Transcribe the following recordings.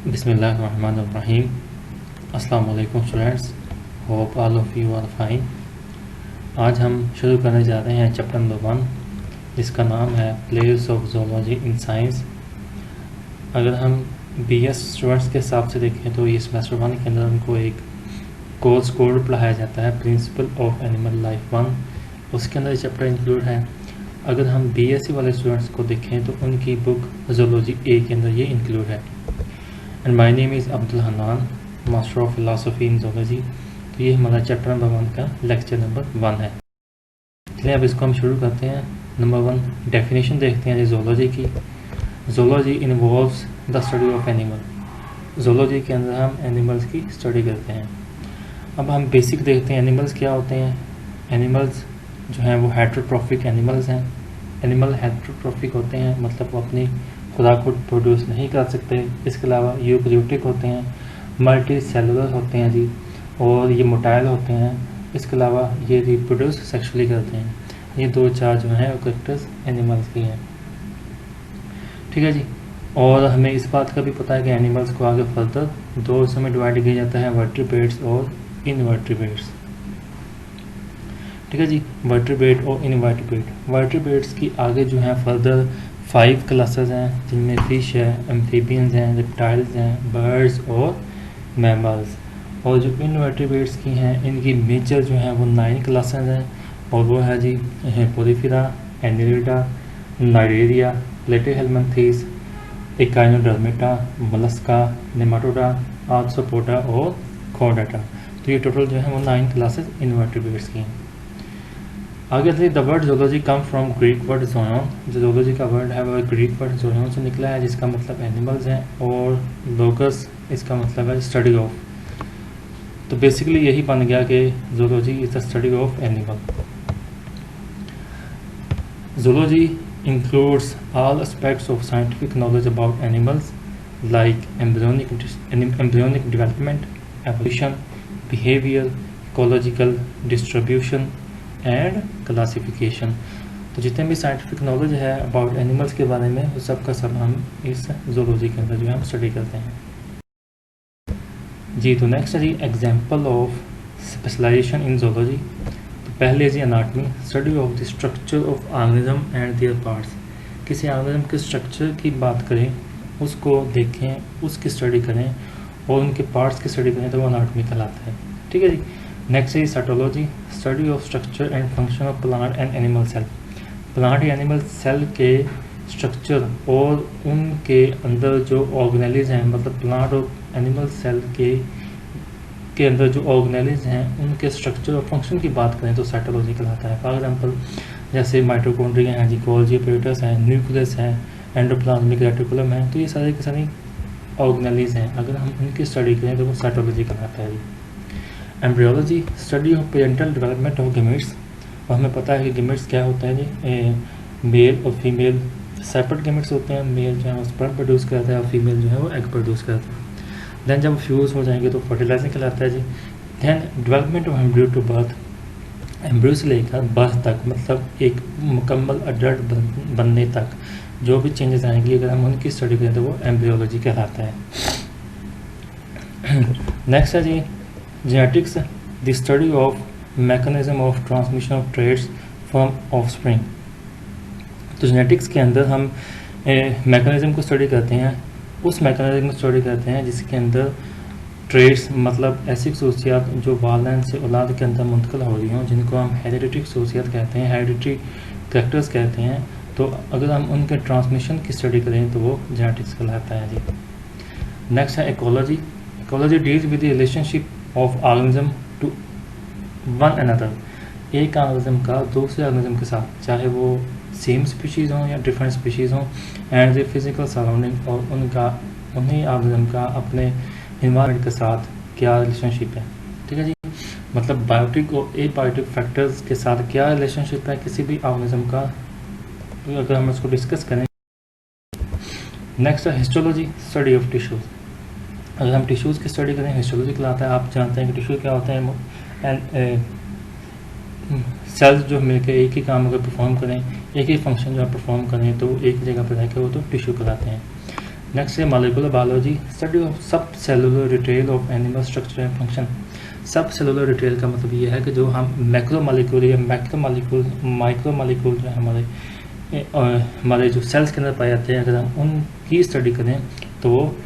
बिस्मिल्लाहिर्रहमानिर्रहीम। अस्सलाम वालेकुम students, hope all of you are fine. आज हम शुरू करने जा रहे हैं चैप्टर नंबर 1 जिसका नाम है place of zoology in science. अगर हम बीएस स्टूडेंट्स के हिसाब से देखें तो ये सेमेस्टर 1 के अंदर उनको एक कोर्स कोड पढ़ाया जाता है, प्रिंसिपल ऑफ एनिमल लाइफ 1, उसके अंदर ये चैप्टर इंक्लूड है। अगर हम बीएससी वाले स्टूडेंट्स को देखें तो उनकी बुक ज़ूलॉजी ए के अंदर ये इंक्लूड है। And my name is Abdul Hannan, master of philosophy in zoology. तो ये हमारा चैप्टर नंबर 1 का लेक्चर नंबर 1 है। चलिए अब इसको हम शुरू करते हैं। नंबर 1 डेफिनेशन देखते हैं ज़ूलॉजी की। Zoology involves the study of animal. Zoology के अंदर हम एनिमल्स की स्टडी करते हैं। अब हम बेसिक देखते हैं एनिमल्स क्या होते हैं। एनिमल्स जो हैं वो हेटेरोट्रॉफिक एनिमल्स हैं। एनिमल हेटेरोट्रॉफिक होते हैं, मतलब वो अपनी खुराक को प्रोड्यूस नहीं कर सकते। इसके अलावा यूकैरियोटिक होते हैं, मल्टी सेलुलर होते हैं जी, और ये मोटाइल होते हैं। इसके अलावा ये रिप्रोड्यूस सेक्सुअली करते हैं। ये 4 जो हैं वो कैरेक्टर्स एनिमल्स की हैं, ठीक है जी। और हमें इस बात का भी पता है कि एनिमल्स को आगे फर्दर 2 हिस्सों में डिवाइड किया जाता है, वर्टिब्रेट्स और इनवर्टिब्रेट्स, ठीक है जी। वर्टिब्रेट और इनवर्टिब्रेट। वर्टिब्रेट्स की आगे जो है फर्दर 5 क्लासेस हैं, जिनमें फिश है, एम्फीबियंस हैं, रेप्टाइल्स हैं, बर्ड्स और मैमल्स। और जो इनवर्टिब्रेट्स की हैं इनकी मेजर जो है वो 9 क्लासेस हैं, और वो है जी Porifera, Annelida, Cnidaria, Platyhelminthes, Echinodermata, Mollusca, Nematoda, Arthropoda और चौडाटा। तो ये टोटल जो है वो 9 क्लासेस इनवर्टिब्रेट्स की हैं। आगे देखिए, the word zoology come from Greek word zoon. जो ज़ूलॉजी का वर्ड है वह ग्रीक वर्ड ज़ोनोन से निकला है, जिसका मतलब एनिमल्स हैं, और लोगस इसका मतलब है स्टडी ऑफ। तो बेसिकली यही बन गया कि zoology is the study of animal. Zoology includes all aspects of scientific knowledge about animals like embryonic development, evolution, behaviour, ecological distribution and classification. तो जितने भी साइंटिफिक नॉलेज है अबाउट एनिमल्स के बारे में वो सब का सब हम इस ज़ूलॉजी के अंदर जो है हम स्टडी करते हैं जी। तो नेक्स्ट है जी example of specialisation in zoology. तो पहले जी anatomy, study of the structure of organism and their parts. किसी ऑर्गेनिज्म के स्ट्रक्चर की बात करें, उसको देखें, उसकी स्टडी करें और उनके पार्ट्स की स्टडी करें तो वो एनाटमी कहलाता है, ठीक है जी। नेक्स्ट है cytology, study of structure and function of plant and animal cell. Plant या एनिमल सेल के स्ट्रक्चर और उनके अंदर जो ऑर्गेनेलिज हैं, मतलब प्लांट और एनिमल सेल के अंदर जो ऑर्गेनेलिज हैं उनके स्ट्रक्चर और फंक्शन की बात करें तो साइटोलॉजी कहलाता है। फॉर एग्जांपल जैसे माइटोकॉन्ड्रिया हैं जी, गोल्गी apparatus है, न्यूक्लियस है, एंडोप्लाज्मिक रेटिकुलम है। तो ये सारे के सारे ऑर्गेनेलिज हैं, अगर हम उनकी स्टडी करें तो वो साइटोलॉजी कहलाता है जी। Embryology, study of parental development of gametes. और हमें पता है कि गेमेट्स क्या होता है जी, मेल और फीमेल सेपरेट गेमेट्स होते हैं। मेल जो है वो स्पर्म प्रोड्यूस करता है और फीमेल जो है वो एग प्रोड्यूस करता है। देन जब फ्यूज़ हो जाएंगे तो फर्टिलाइजिंग कहलाता है जी। Then development of embryo to birth, embryo से लेकर बर्थ तक, मतलब एक मुकम्मल अडल्ट बनने तक जो भी चेंजेस आएंगी अगर हम उनकी स्टडी करें तो वो एम्ब्रियोलॉजी कहलाता है। नेक्स्ट है जी genetics, the study of mechanism of transmission of traits from offspring. तो जेनेटिक्स के अंदर हम मैकेनिज्म को स्टडी करते हैं, उस मैकेनिज्म को स्टडी करते हैं जिसके अंदर ट्रेड्स, मतलब ऐसी खसूसियात जो वालिदैन से औलाद के अंदर मुंतकिल हो रही हों, जिनको हम हेरिडिटरी खसूसियात कहते हैं, हेरिडिटरी कैरेक्टर्स कहते हैं। तो अगर हम उनके ट्रांसमिशन की स्टडी करें तो वो जेनेटिक्स कहलाता है जी। नेक्स्ट है ecology. Ecology deals with the relationship of organism to one another. एक ऑर्गेनिज्म का दूसरे ऑर्गेनिज्म के साथ, चाहे वो सेम स्पीशीज़ हों या डिफरेंट स्पीशीज़ हों, एंड द फिजिकल सराउंडिंग, और उन्हीं ऑर्गेनिज्म का अपने इन्वायरमेंट के साथ क्या रिलेशनशिप है, ठीक है जी। मतलब बायोटिक और एबायोटिक फैक्टर्स के साथ क्या रिलेशनशिप है किसी भी ऑर्गेनिज्म का, अगर हम इसको डिस्कस करें। नेक्स्ट है हिस्टोलॉजी, स्टडी ऑफ टिश्यूज़। अगर हम टिश्यूज़ की स्टडी करें हिस्टोलॉजी कहलाता है। आप जानते हैं कि टिश्यू क्या होता है, एंड सेल्स जो मिलकर एक ही काम अगर परफॉर्म करें, एक ही फंक्शन जो है परफॉर्म करें तो एक जगह पर रहकर वो तो टिश्यू कहलाते हैं। नेक्स्ट है मॉलिक्यूलर बायोलॉजी, स्टडी ऑफ सब cellular detail of animal structure and function. सब सेलुलर डिटेल का मतलब ये है कि जो हम मैक्रो मॉलिक्यूल या माइक्रो मॉलिक्यूल जो है हमारे जो सेल्स के अंदर पाए जाते हैं, अगर हम उनकी स्टडी करें तो वो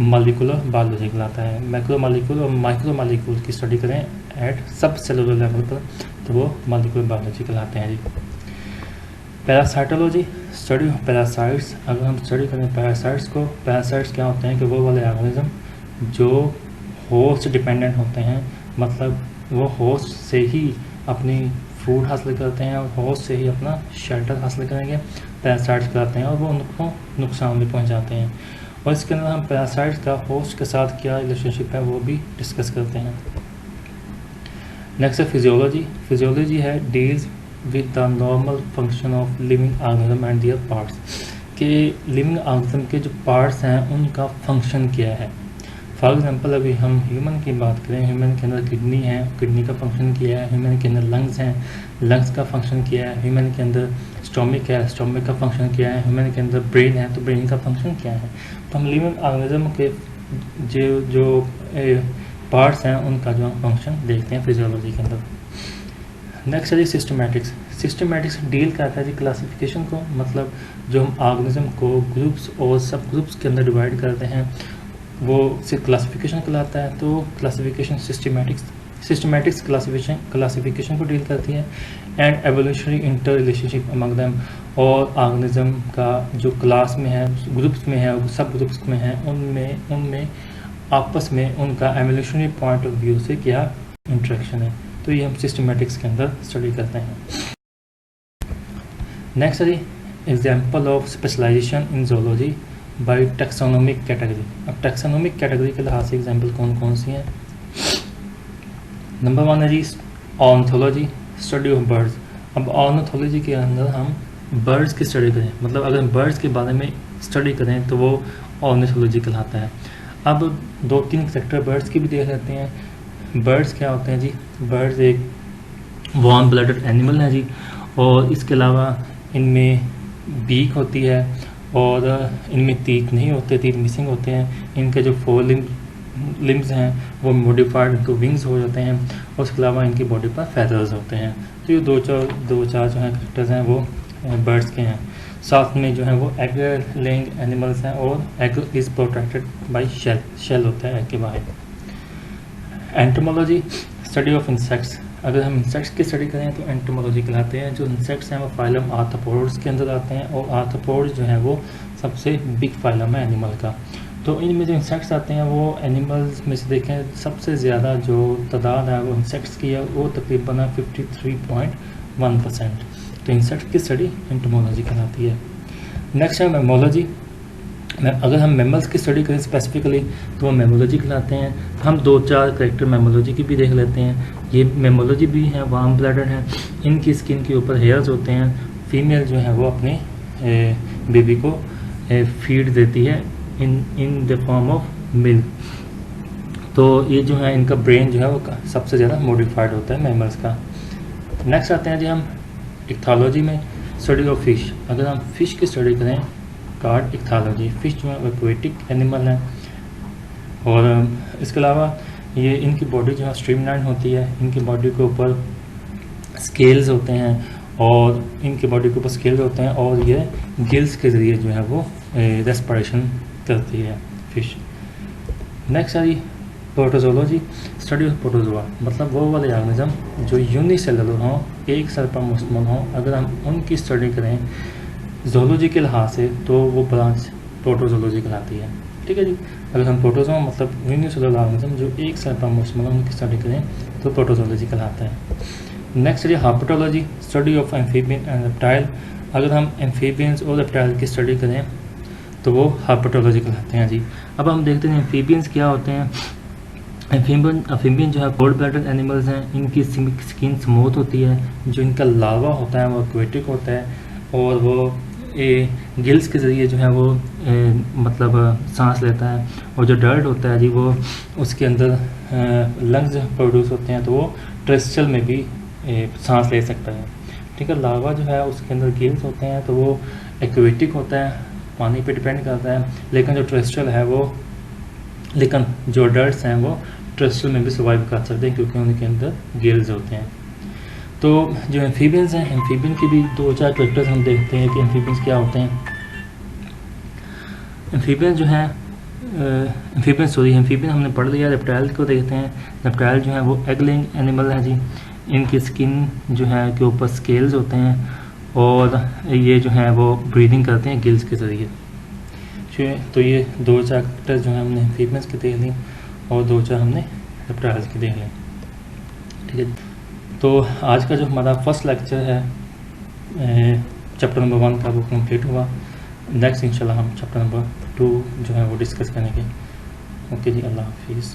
मॉलिक्यूलर बायोलॉजी कहलाता है। मैक्रो मॉलिक्यूल और माइक्रो मॉलिक्यूल की स्टडी करें एट सब सेलुलर लेवल पर तो वो मॉलिक्यूलर बायोलॉजी कहलाते हैं जी। Parasitology, study of parasites. अगर हम स्टडी करें पैरासाइट्स को, पैरासाइट्स क्या होते हैं कि वो वाले ऑर्गेनिज्म जो होस्ट डिपेंडेंट होते हैं, मतलब वो होस्ट से ही अपनी फूड हासिल करते हैं और होस्ट से ही अपना शेल्टर हासिल करेंगे, पैरासाइट्स कहलाते हैं, और वो उनको नुकसान भी पहुंचाते हैं। और इसके अंदर हम पैरासाइट्स का होस्ट के साथ क्या रिलेशनशिप है वो भी डिस्कस करते हैं। नेक्स्ट है फिजियोलॉजी। फिजियोलॉजी है deals with the normal function of living organism and their parts, कि लिविंग ऑर्गेनिज्म के जो पार्ट्स हैं उनका फंक्शन क्या है। फॉर एग्जांपल अभी हम ह्यूमन की बात करें, ह्यूमन के अंदर किडनी है, किडनी का फंक्शन क्या है, ह्यूमन के अंदर लंग्स हैं, लंग्स का फंक्शन क्या है, ह्यूमन के अंदर स्टोमिक है, स्टोमिक का फंक्शन क्या है, ह्यूमन के अंदर ब्रेन है तो ब्रेन का फंक्शन क्या है। तो हम लिविंग ऑर्गेनिज्म के जो पार्ट्स हैं उनका जो फंक्शन देखते हैं फिजियोलॉजी के अंदर। नेक्स्ट है जी सिस्टमैटिक्स। सिस्टमैटिक्स डील करता है जी क्लासिफिकेशन को, मतलब जो हम ऑर्गेनिज्म को ग्रुप्स और सब ग्रुप्स के अंदर डिवाइड करते हैं वो सिर्फ क्लासिफिकेशन कहलाता है। तो क्लासिफिकेशन सिस्टमैटिक्स क्लासिफिकेशन को डील करती है। And evolutionary inter relationship among them, और ऑर्गेनिज्म का जो क्लास में है, ग्रुप्स में है, सब ग्रुप्स में है, उनमें आपस में उनका एवोल्यूशनरी पॉइंट ऑफ व्यू से क्या इंटरेक्शन है, तो ये हम सिस्टमैटिक्स के अंदर स्टडी करते हैं। नेक्स्ट है example of specialisation in zoology by taxonomic category. अब टैक्सोनॉमिक कैटेगरी के लिहाज से एग्जाम्पल कौन कौन सी हैं। नंबर 1 है जी ऑर्निथोलॉजी, स्टडी ऑफ बर्ड्स। अब ऑर्निथोलॉजी के अंदर हम बर्ड्स की स्टडी करें, मतलब अगर बर्ड्स के बारे में स्टडी करें तो वो ऑर्निथोलॉजी कहलाता है। अब 2-3 सेक्टर बर्ड्स की भी देख लेते हैं। बर्ड्स क्या होते हैं जी, बर्ड्स एक वार्म ब्लडेड एनिमल है जी, और इसके अलावा इनमें बीक होती है और इनमें तीत नहीं होते, तीत मिसिंग होते हैं। इनके जो 4 लिम्स हैं वो मॉडिफाइड इनको विंग्स हो जाते हैं, और उसके अलावा इनकी बॉडी पर फेदर्स होते हैं। तो ये दो चार जो हैं करेक्टर्स हैं वो बर्ड्स के हैं। साथ में जो है वो एग लेइंग एनिमल्स हैं, और egg is protected by shell होता है एग के बाहर। Entomology, study of insects. अगर हम इंसेक्ट्स की स्टडी करें तो एंटोमोलॉजी कहलाते हैं। जो इंसेक्ट्स हैं वो फाइलम आर्थ्रोपोड्स के अंदर आते हैं, और आर्थ्रोपोड्स जो है वो सबसे बिग फाइलम है एनिमल का। तो इनमें जो इंसेक्ट्स आते हैं वो एनिमल्स में से देखें सबसे ज़्यादा जो तादाद है वो इंसेक्ट्स की है, वो तकरीबन 53.1%। तो इंसेक्ट्स की स्टडी एंटोमोलॉजी कहलाती है। नेक्स्ट है मेमोलॉजी। अगर हम मेमल्स की स्टडी करें स्पेसिफिकली तो वो मेमोलॉजी कहलाते हैं। हम 2-4 करेक्टर मेमोलॉजी की भी देख लेते हैं। ये मेमोलॉजी भी है, वार्म ब्लडेड हैं, इनकी स्किन के ऊपर हेयर्स होते हैं। फीमेल जो है वो अपने बेबी को फीड देती है in the form of milk. तो ये जो है इनका ब्रेन जो है वो सबसे ज़्यादा मॉडिफाइड होता है मेमल्स का। नेक्स्ट आते हैं जी हम इक्थोलॉजी में, स्टडी ऑफ फिश। अगर हम फिश की स्टडी करें कार्ड इक्थोलॉजी, फिश जो है एक्वेटिक एनिमल है, और इसके अलावा ये इनकी बॉडी जो है स्ट्रीमलाइन होती है। इनकी बॉडी के ऊपर स्केल्स होते हैं, और इनकी बॉडी के ऊपर स्केल्स होते हैं, और ये गिल्स के ज़रिए जो है वो रेस्पिरेशन करती है फिश। नेक्स्ट है जी प्रोटोजोलॉजी, स्टडी ऑफ प्रोटोजोआ। मतलब वो वाले ऑर्गेनिज्म जो यूनिसेलुलर हों, एक सेल पर मुश्तमिल हों, अगर हम उनकी स्टडी करें जोलॉजी के लिहाज से तो वो ब्रांच प्रोटोजोलॉजी कहलाती है। ठीक है जी। अगर हम प्रोटोजोआ मतलब यूनिसेलुलर ऑर्गेनिज्म जो एक सेल पर मुश्तमिल हों उनकी स्टडी करें तो प्रोटोजोलॉजी कहलाता है। नेक्स्ट है herpetology, study of amphibian and reptile. अगर हम एम्फीबियंस और रेप्टाइल की स्टडी करें तो वो हार्पेटोलॉजी कहलाते हैं जी। अब हम देखते हैं एम्फीबियंस क्या होते हैं। एम्फीबियन जो है कोल्ड ब्लडेड एनिमल्स हैं। इनकी स्किन स्मूथ होती है, जो इनका लार्वा होता है वो एक्वेटिक होता है, और वो गिल्स के ज़रिए जो है वो मतलब सांस लेता है, और जो डर्ट होता है जी वो उसके अंदर लंग्स प्रोड्यूस होते हैं, तो वो टेरेस्ट्रियल में भी सांस ले सकता है। ठीक है। लार्वा जो है उसके अंदर गिल्स होते हैं, तो वो एक्वेटिक होता है, पानी पे डिपेंड करता है, लेकिन जो टेरेस्ट्रियल है वो, लेकिन जो अडल्ट्स हैं वो टेरेस्ट्रियल में भी सर्वाइव कर सकते हैं क्योंकि उनके अंदर गिल्स होते हैं। तो जो एम्फीबियंस हैं, एम्फीबियन की भी 2-4 कैरेक्टर्स हम देखते हैं कि एम्फीबियंस क्या होते हैं। एम्फीबियन जो है एम्फीबियन हमने पढ़ लिया। रेप्टाइल को देखते हैं। रेप्टाइल जो है वो एग लेइंग एनिमल है जी। इनकी स्किन जो है के ऊपर स्केल्स होते हैं और ये जो है वो ब्रीदिंग करते हैं गिल्स के ज़रिए। तो ये 2-4 कैरेक्टर्स जो है हमने एम्फीबियंस के देख ली और 2-4 हमने रेप्टाइल्स के देख ली। ठीक है, तो आज का जो हमारा फर्स्ट लेक्चर है चैप्टर नंबर 1 का वो कंप्लीट हुआ। नेक्स्ट इंशाल्लाह हम चैप्टर नंबर 2 जो है वो डिस्कस करेंगे। ओके जी, अल्लाह हाफिज़।